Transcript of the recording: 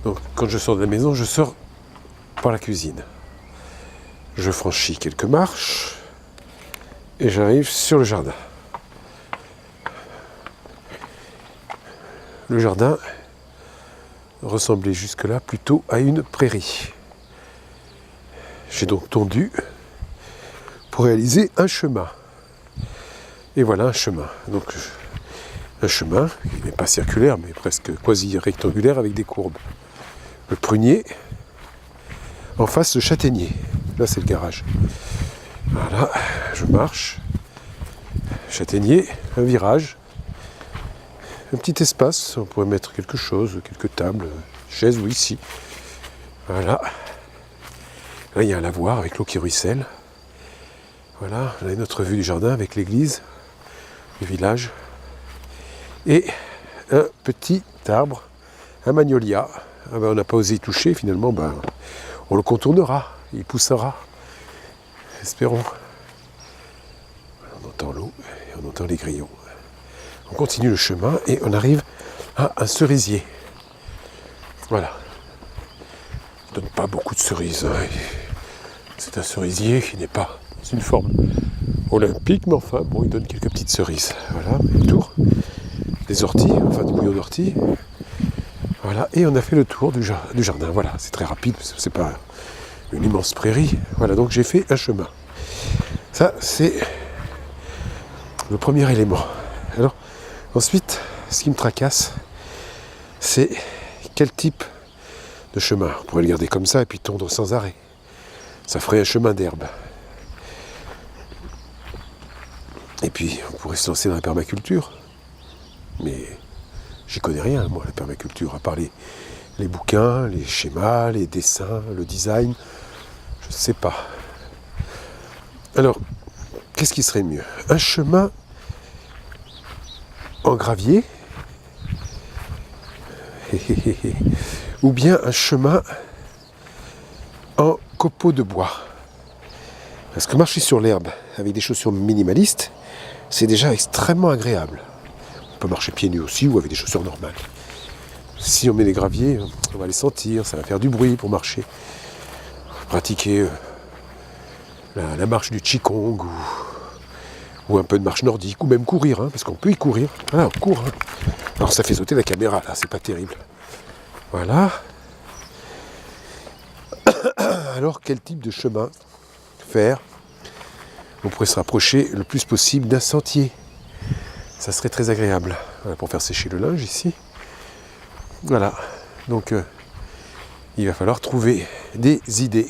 Donc quand je sors de la maison, je sors par la cuisine. Je franchis quelques marches et j'arrive sur le jardin. Le jardin ressemblait jusque-là plutôt à une prairie. J'ai donc tondu pour réaliser un chemin. Et voilà un chemin. Donc un chemin qui n'est pas circulaire mais presque quasi rectangulaire avec des courbes. Le prunier, en face le châtaignier. Là c'est le garage. Voilà, je marche. Châtaignier, un virage. Un petit espace, on pourrait mettre quelque chose, quelques tables, chaises ou ici. Voilà. Là il y a un lavoir avec l'eau qui ruisselle. Voilà, là notre vue du jardin avec l'église, du village. Et un petit arbre, un magnolia. Ah ben, on n'a pas osé y toucher, finalement on le contournera, il poussera. Espérons. On entend l'eau et on entend les grillons. On continue le chemin et on arrive à un cerisier. Voilà. Il ne donne pas beaucoup de cerises. C'est un cerisier qui n'est pas une forme olympique, mais enfin, bon, il donne quelques petites cerises. Voilà, le tour. Des orties, enfin du bouillon d'ortie. Voilà, et on a fait le tour du jardin. Voilà, c'est très rapide, parce que c'est pas une immense prairie. Voilà, donc j'ai fait un chemin. Ça, c'est le premier élément. Alors, ensuite, ce qui me tracasse, c'est quel type de chemin. On pourrait le garder comme ça et puis tondre sans arrêt. Ça ferait un chemin d'herbe. Et puis, on pourrait se lancer dans la permaculture. Mais j'y connais rien, moi, la permaculture, à part les bouquins, les schémas, les dessins, le design. Je ne sais pas. Alors, qu'est-ce qui serait mieux? Un chemin en gravier ou bien un chemin en copeaux de bois. Parce que marcher sur l'herbe avec des chaussures minimalistes, c'est déjà extrêmement agréable. On peut marcher pieds nus aussi ou avec des chaussures normales. Si on met les graviers, on va les sentir, ça va faire du bruit pour marcher. Pratiquer la marche du Qigong ou un peu de marche nordique, ou même courir, parce qu'on peut y courir. Voilà, on court. Alors ça fait sauter la caméra, là, c'est pas terrible. Voilà. Alors, quel type de chemin faire? On pourrait se rapprocher le plus possible d'un sentier. Ça serait très agréable. Voilà, pour faire sécher le linge ici. Voilà. Donc, il va falloir trouver des idées.